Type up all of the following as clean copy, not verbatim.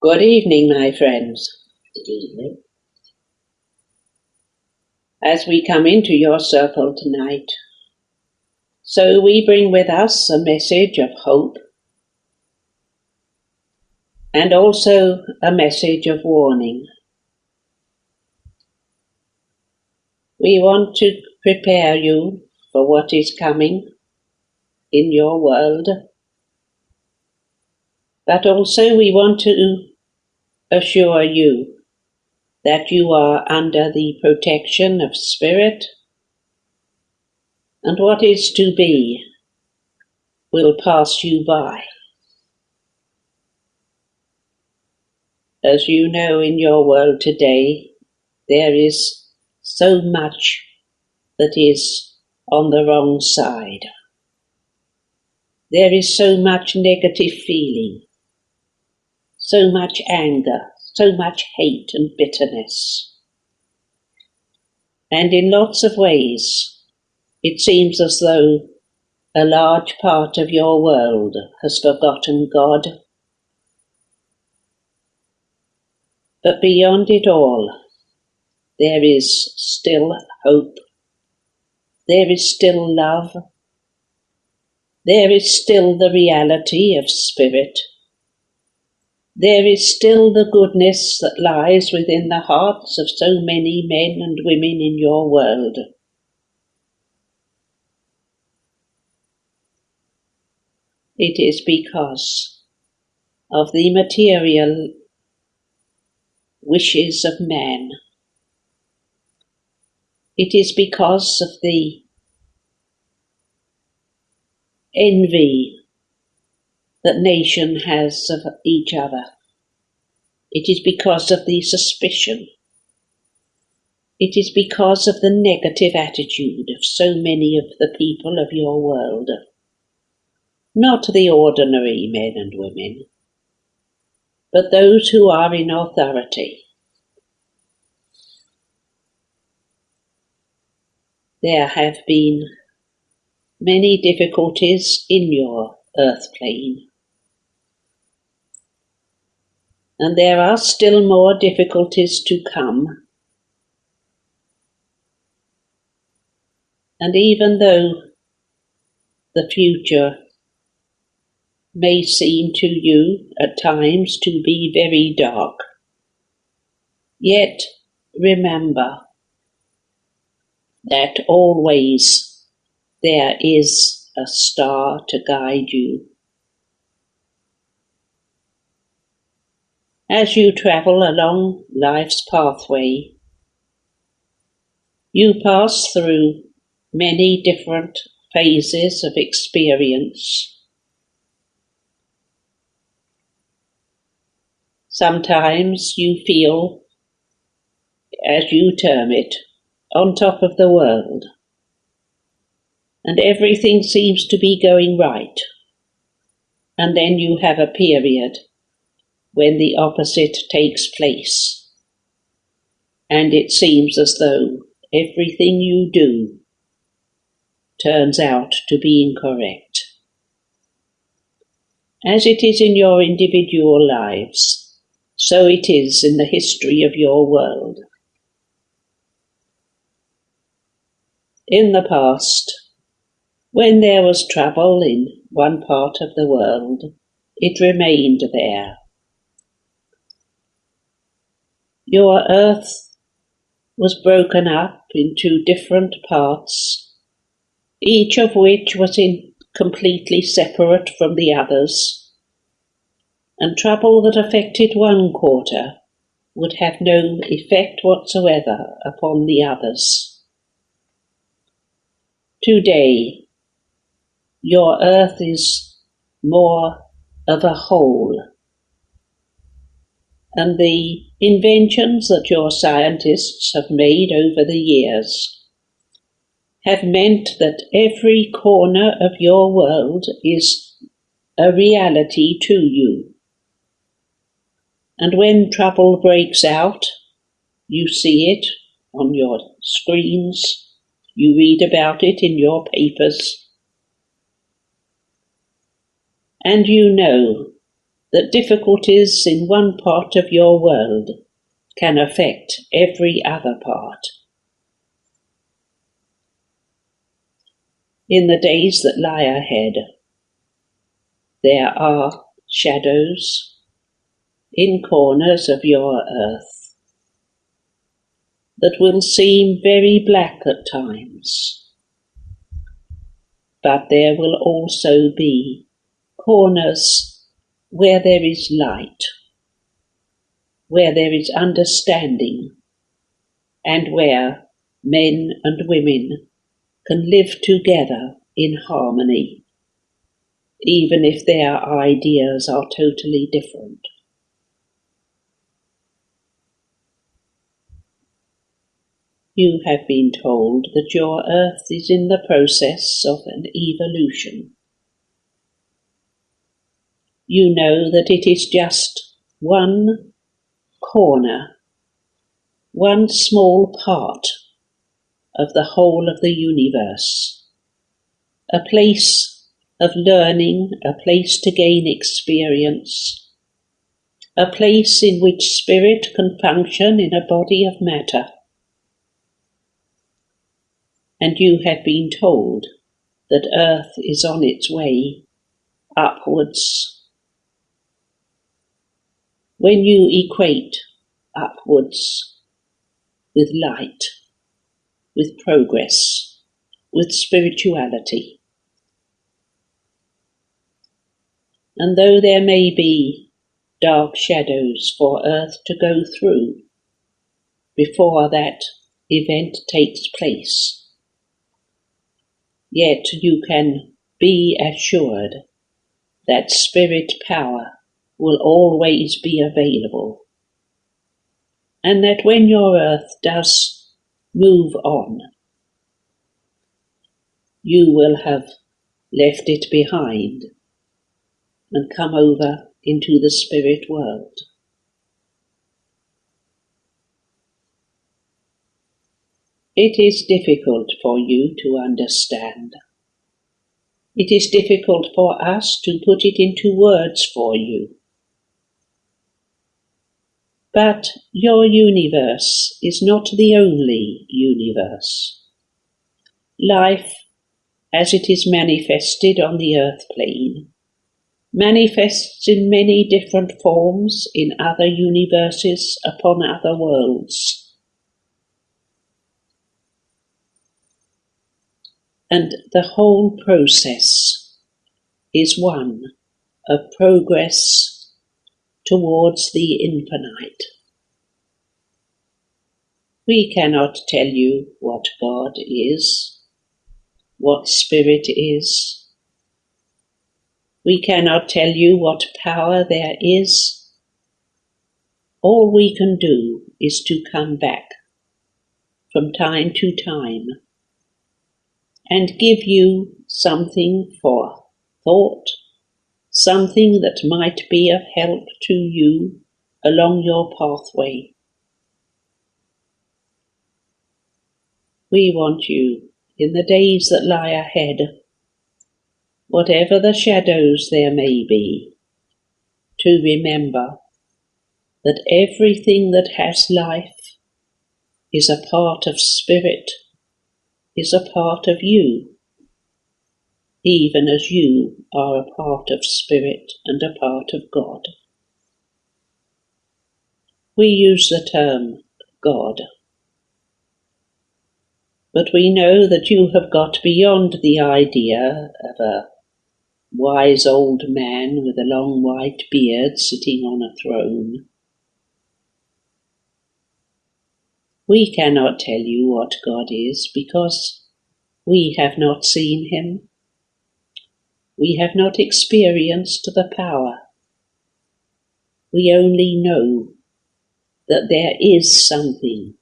Good evening, my friends. Good evening. As we come into your circle tonight, so we bring with us a message of hope and also a message of warning. We want to prepare you for what is coming in your world, but also we want to assure you that you are under the protection of Spirit, and what is to be will pass you by. As you know, in your world today, there is so much that is on the wrong side. There is so much negative feeling, so much anger, so much hate and bitterness. And in lots of ways, it seems as though a large part of your world has forgotten God. But beyond it all, there is still hope. There is still love. There is still the reality of Spirit. There is still the goodness that lies within the hearts of so many men and women in your world. It is because of the material wishes of man. It is because of the envy that nation has of each other. It is because of the suspicion. It is because of the negative attitude of so many of the people of your world. Not the ordinary men and women, but those who are in authority. There have been many difficulties in your earth plane, and there are still more difficulties to come. And even though the future may seem to you at times to be very dark, yet remember that always there is a star to guide you. As you travel along life's pathway, you pass through many different phases of experience. Sometimes you feel, as you term it, on top of the world, and everything seems to be going right. And then you have a period when the opposite takes place, and it seems as though everything you do turns out to be incorrect. As it is in your individual lives, so it is in the history of your world. In the past, when there was trouble in one part of the world, it remained there. Your earth was broken up into different parts, each of which was completely separate from the others, and trouble that affected one quarter would have no effect whatsoever upon the others. Today, your earth is more of a whole, and the inventions that your scientists have made over the years have meant that every corner of your world is a reality to you. And when trouble breaks out, you see it on your screens, you read about it in your papers, and you know that difficulties in one part of your world can affect every other part. In the days that lie ahead, there are shadows in corners of your earth that will seem very black at times, but there will also be corners where there is light, where there is understanding, and where men and women can live together in harmony, even if their ideas are totally different. You have been told that your earth is in the process of an evolution. You know that it is just one corner, one small part of the whole of the universe, a place of learning, a place to gain experience, a place in which spirit can function in a body of matter. And you have been told that Earth is on its way upwards. When you equate upwards with light, with progress, with spirituality, and though there may be dark shadows for Earth to go through before that event takes place, yet you can be assured that spirit power will always be available, and that when your earth does move on, you will have left it behind and come over into the spirit world. It is difficult for you to understand. It is difficult for us to put it into words for you. But your universe is not the only universe. Life, as it is manifested on the earth plane, manifests in many different forms in other universes upon other worlds. And the whole process is one of progress towards the infinite. We cannot tell you what God is, what spirit is. We cannot tell you what power there is. All we can do is to come back from time to time and give you something for thought, something that might be of help to you along your pathway. We want you, in the days that lie ahead, whatever the shadows there may be, to remember that everything that has life is a part of spirit, is a part of you, even as you are a part of spirit and a part of God. We use the term God, but we know that you have got beyond the idea of a wise old man with a long white beard sitting on a throne. We cannot tell you what God is because we have not seen him. We have not experienced the power. We only know that there is something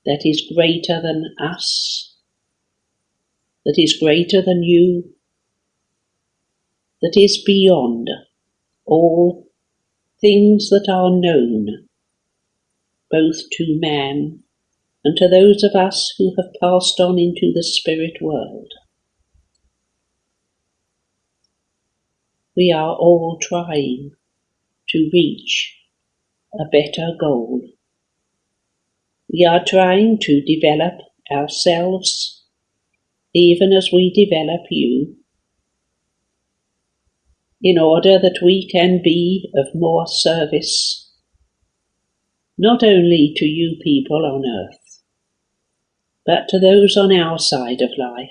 that is greater than us, that is greater than you, that is beyond all things that are known, both to man and to those of us who have passed on into the spirit world. We are all trying to reach a better goal. We are trying to develop ourselves even as we develop you, in order that we can be of more service, not only to you people on earth, but to those on our side of life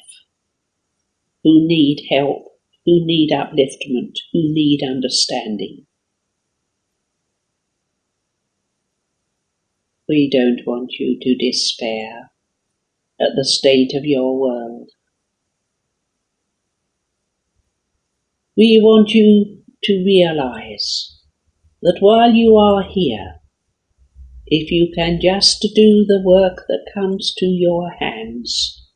who need help, who need upliftment, who need understanding. We don't want you to despair at the state of your world. We want you to realize that while you are here, if you can just do the work that comes to your hands,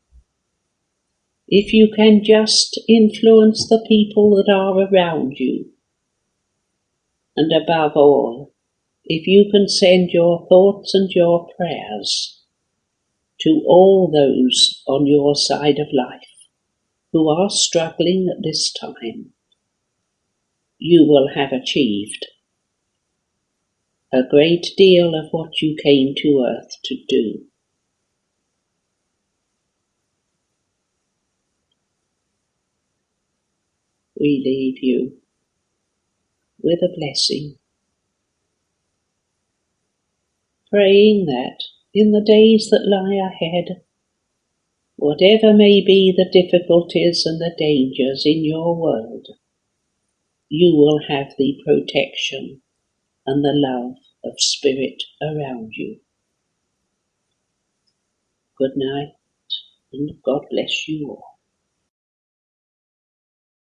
if you can just influence the people that are around you, and above all, if you can send your thoughts and your prayers to all those on your side of life who are struggling at this time, you will have achieved a great deal of what you came to earth to do. We leave you with a blessing, praying that in the days that lie ahead, whatever may be the difficulties and the dangers in your world, you will have the protection and the love of Spirit around you. Good night, and God bless you all.